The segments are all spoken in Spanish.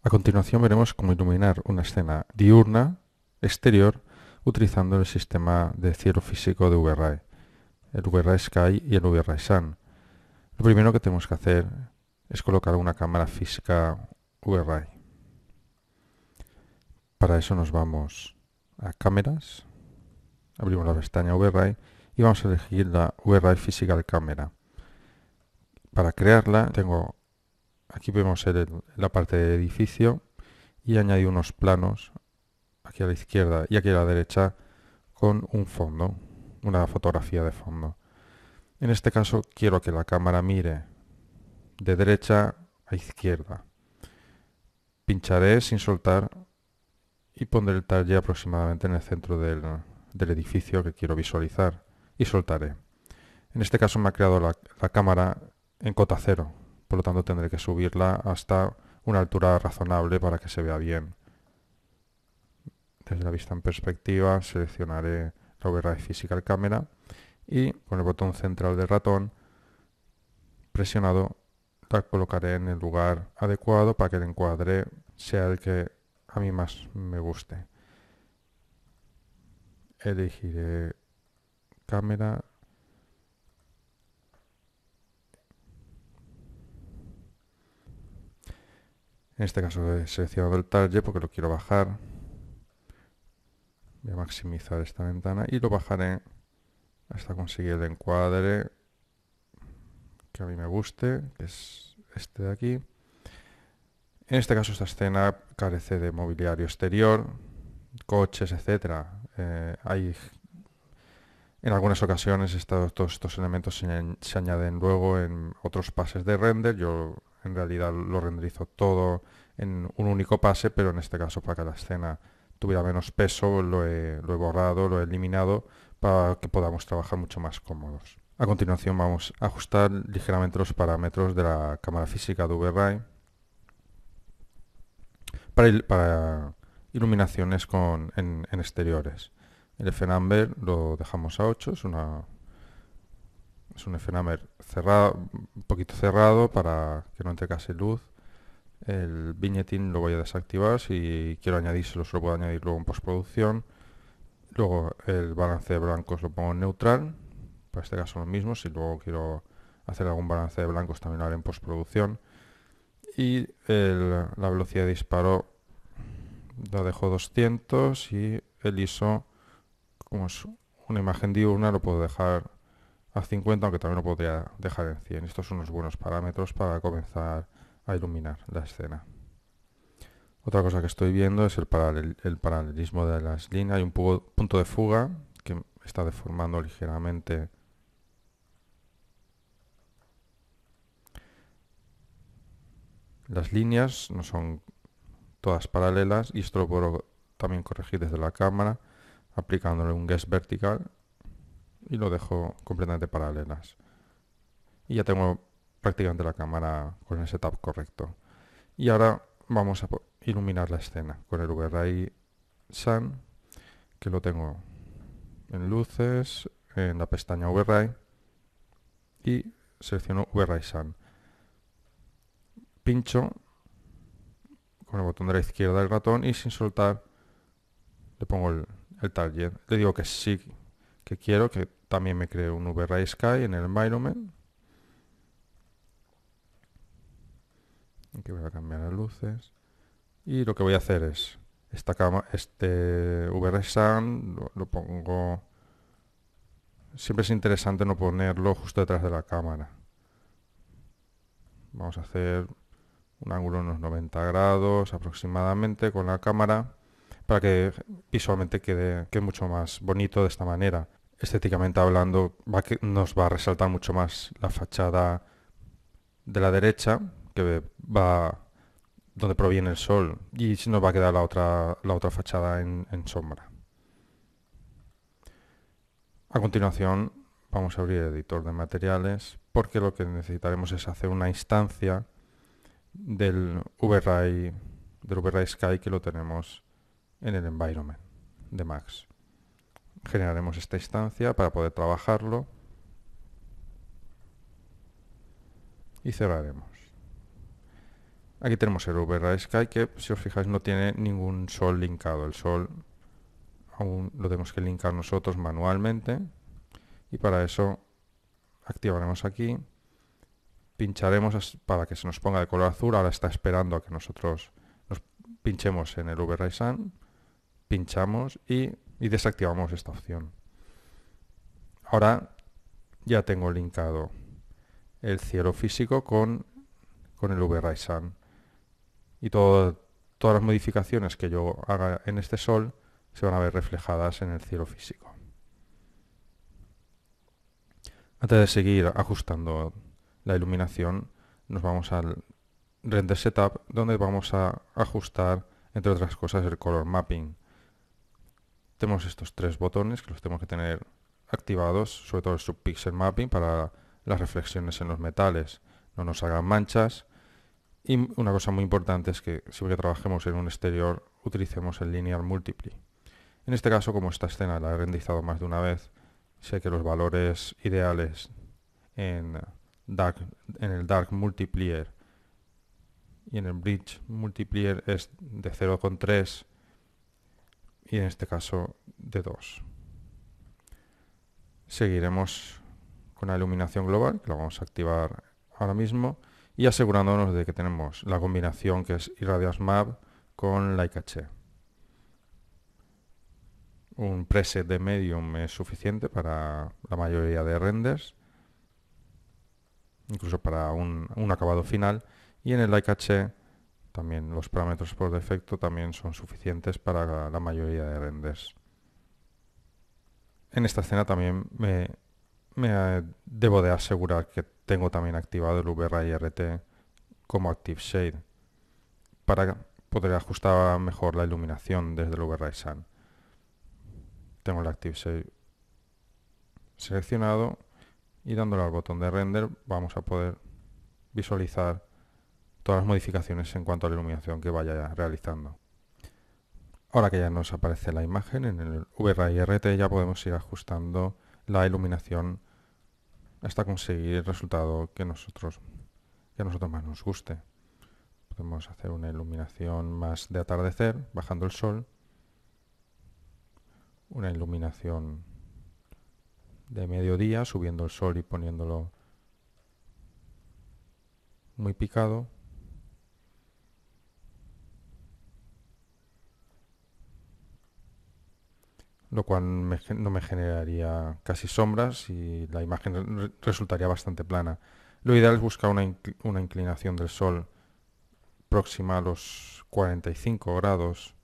A continuación veremos cómo iluminar una escena diurna exterior utilizando el sistema de cielo físico de VRAI, el VRAI Sky y el VRAI Sun. Lo primero que tenemos que hacer es colocar una cámara física VRAI. Para eso nos vamos a cámaras, abrimos la pestaña VRAI y vamos a elegir la VRAI Physical Camera. Para crearla aquí vemos la parte de edificio y añadir unos planos aquí a la izquierda y aquí a la derecha con un fondo, una fotografía de fondo. En este caso quiero que la cámara mire de derecha a izquierda. Pincharé sin soltar y pondré el talle aproximadamente en el centro del edificio que quiero visualizar y soltaré. En este caso me ha creado la cámara en cota cero, por lo tanto tendré que subirla hasta una altura razonable para que se vea bien. Desde la vista en perspectiva seleccionaré la VRAI Physical Camera y con el botón central del ratón presionado la colocaré en el lugar adecuado para que el encuadre sea el que a mí más me guste. Elegiré cámara. En este caso he seleccionado el target porque lo quiero bajar. Voy a maximizar esta ventana y lo bajaré hasta conseguir el encuadre que a mí me guste, que es este de aquí. En este caso esta escena carece de mobiliario exterior, coches, etcétera. En algunas ocasiones todos estos elementos se añaden luego en otros pases de render. Yo en realidad lo renderizo todo en un único pase, pero en este caso para que la escena tuviera menos peso lo he borrado, lo he eliminado para que podamos trabajar mucho más cómodos. A continuación vamos a ajustar ligeramente los parámetros de la cámara física de VRAI para iluminaciones en exteriores. El F-number lo dejamos a 8, es un F-number cerrado, un poquito cerrado para que no entre casi luz. El vignetting lo voy a desactivar, si quiero añadírselo se lo puedo añadir luego en postproducción. Luego el balance de blancos lo pongo en neutral, para este caso lo mismo, si luego quiero hacer algún balance de blancos también lo haré en postproducción. Y la velocidad de disparo la dejo 200 y el ISO, como es una imagen diurna, lo puedo dejar a 50, aunque también lo podría dejar en 100. Estos son unos buenos parámetros para comenzar a iluminar la escena. Otra cosa que estoy viendo es el paralelismo de las líneas. Hay un punto de fuga que está deformando ligeramente las líneas, no son todas paralelas, y esto lo puedo también corregir desde la cámara aplicándole un guess vertical y lo dejo completamente paralelas. Y ya tengo prácticamente la cámara con el setup correcto. Y ahora vamos a iluminar la escena con el VRAI Sun, que lo tengo en luces, en la pestaña VRAI, y selecciono VRAI Sun. Pincho con el botón de la izquierda del ratón y sin soltar le pongo el target. Le digo que sí, que quiero que también me cree un VRAI Sky en el environment. Aquí voy a cambiar las luces. Y lo que voy a hacer es este VRAI Sun lo pongo. Siempre es interesante no ponerlo justo detrás de la cámara. Vamos a hacer un ángulo de unos 90 grados aproximadamente con la cámara para que visualmente quede mucho más bonito de esta manera. Estéticamente hablando, nos va a resaltar mucho más la fachada de la derecha, que va donde proviene el sol, y si nos va a quedar la otra fachada en sombra. A continuación vamos a abrir el editor de materiales porque lo que necesitaremos es hacer una instancia del VRAI Sky que lo tenemos en el environment de Max. Generaremos esta instancia para poder trabajarlo y cerraremos. Aquí tenemos el UV Sky que, si os fijáis, no tiene ningún sol linkado. El sol aún lo tenemos que linkar nosotros manualmente y para eso activaremos aquí, pincharemos para que se nos ponga de color azul. Ahora está esperando a que nosotros nos pinchemos en el UV Sun, pinchamos y desactivamos esta opción. Ahora ya tengo linkado el cielo físico con el UV Sun y todas las modificaciones que yo haga en este sol se van a ver reflejadas en el cielo físico. Antes de seguir ajustando la iluminación, nos vamos al Render Setup, donde vamos a ajustar, entre otras cosas, el Color Mapping. Tenemos estos tres botones que los tenemos que tener activados, sobre todo el Subpixel Mapping para las reflexiones en los metales, no nos hagan manchas. Y una cosa muy importante es que siempre que trabajemos en un exterior utilicemos el Linear Multiply. En este caso, como esta escena la he renderizado más de una vez, sé que los valores ideales en el Dark Multiplier y en el Bridge Multiplier es de 0,3 y en este caso de 2. Seguiremos con la iluminación global, que la vamos a activar ahora mismo, y asegurándonos de que tenemos la combinación que es Irradiance Map con Like H. Un preset de medium es suficiente para la mayoría de renders, incluso para un acabado final, y en el Like H también los parámetros por defecto también son suficientes para la mayoría de renders. En esta escena también debo de asegurar que tengo también activado el V-Ray RT como Active Shade para poder ajustar mejor la iluminación desde el V-Ray Sun. Tengo el Active Shade seleccionado y dándole al botón de render vamos a poder visualizar todas las modificaciones en cuanto a la iluminación que vaya realizando. Ahora que ya nos aparece la imagen en el V-Ray RT, ya podemos ir ajustando la iluminación hasta conseguir el resultado que a nosotros más nos guste. Podemos hacer una iluminación más de atardecer, bajando el sol, una iluminación de mediodía, subiendo el sol y poniéndolo muy picado, lo cual no me generaría casi sombras y la imagen resultaría bastante plana. Lo ideal es buscar una inclinación del sol próxima a los 45 grados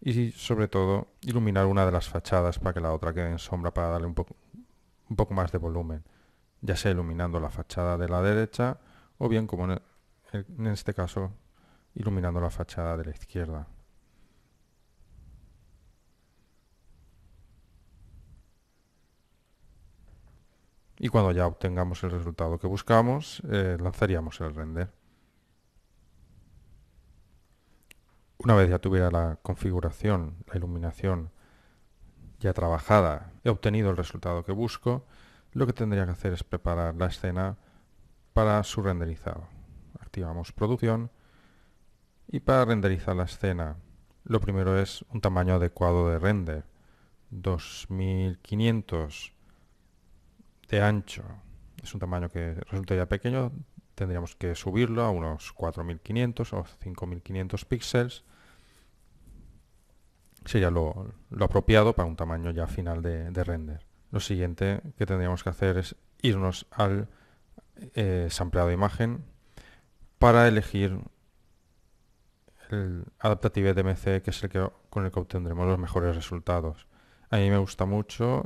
y sobre todo iluminar una de las fachadas para que la otra quede en sombra, para darle un poco más de volumen, ya sea iluminando la fachada de la derecha o bien, como en este caso, iluminando la fachada de la izquierda. Y cuando ya obtengamos el resultado que buscamos, lanzaríamos el render. Una vez ya tuviera la configuración, la iluminación ya trabajada, he obtenido el resultado que busco, lo que tendría que hacer es preparar la escena para su renderizado. Activamos producción y para renderizar la escena, lo primero es un tamaño adecuado de render, 2500 de ancho. Es un tamaño que resultaría pequeño, tendríamos que subirlo a unos 4500 o 5500 píxeles. Sería lo apropiado para un tamaño ya final de render. Lo siguiente que tendríamos que hacer es irnos al sampleado de imagen para elegir el Adaptive DMC, que es con el que obtendremos los mejores resultados. A mí me gusta mucho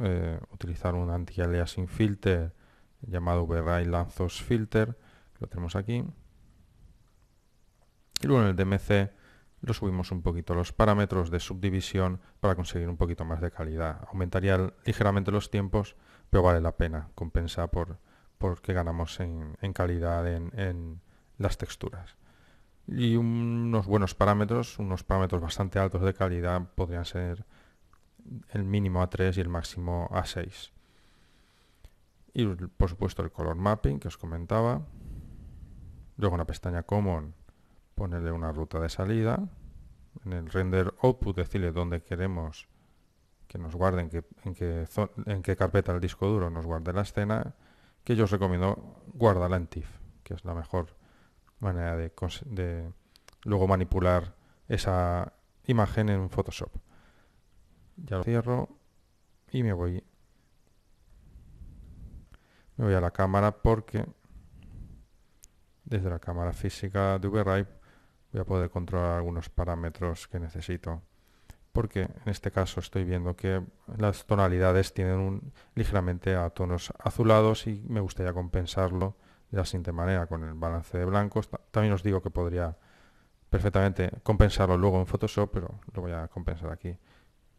utilizar un anti-aliasing filter llamado V-Ray Lanthos Filter, lo tenemos aquí. Y luego en el DMC lo subimos un poquito los parámetros de subdivisión para conseguir un poquito más de calidad. Aumentaría ligeramente los tiempos, pero vale la pena, compensa porque ganamos en calidad en las texturas. Y unos buenos parámetros, unos parámetros bastante altos de calidad podrían ser el mínimo A3 y el máximo A6. Y por supuesto el color mapping que os comentaba. Luego en la pestaña Common ponerle una ruta de salida. En el render output decirle dónde queremos que nos guarde, en qué carpeta del disco duro nos guarde la escena, que yo os recomiendo guardarla en TIFF, que es la mejor manera de luego manipular esa imagen en Photoshop. Ya lo cierro y me voy a la cámara, porque desde la cámara física de VRive voy a poder controlar algunos parámetros que necesito, porque en este caso estoy viendo que las tonalidades tienen ligeramente a tonos azulados y me gustaría compensarlo de la siguiente manera con el balance de blancos. También os digo que podría perfectamente compensarlo luego en Photoshop, pero lo voy a compensar aquí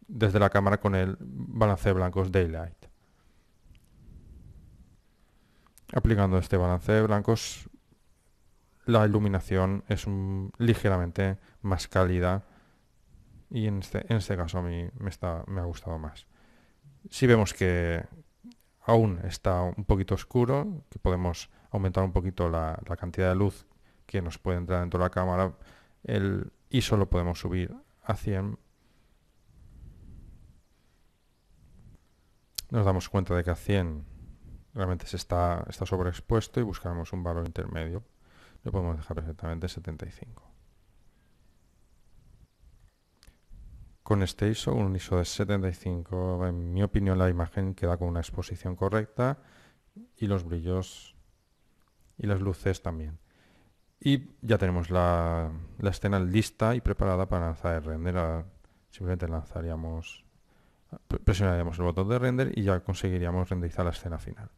desde la cámara con el balance de blancos Daylight. Aplicando este balance de blancos, la iluminación es ligeramente más cálida y en este caso a mí me ha gustado más. Si vemos que aún está un poquito oscuro, que podemos aumentar un poquito la cantidad de luz que nos puede entrar dentro de la cámara, el ISO lo podemos subir a 100. Nos damos cuenta de que a 100 realmente está sobreexpuesto y buscamos un valor intermedio. Lo podemos dejar perfectamente 75. Con este ISO, un ISO de 75, en mi opinión la imagen queda con una exposición correcta y los brillos y las luces también. Y ya tenemos la escena lista y preparada para lanzar el render. Simplemente presionaríamos el botón de render y ya conseguiríamos renderizar la escena final.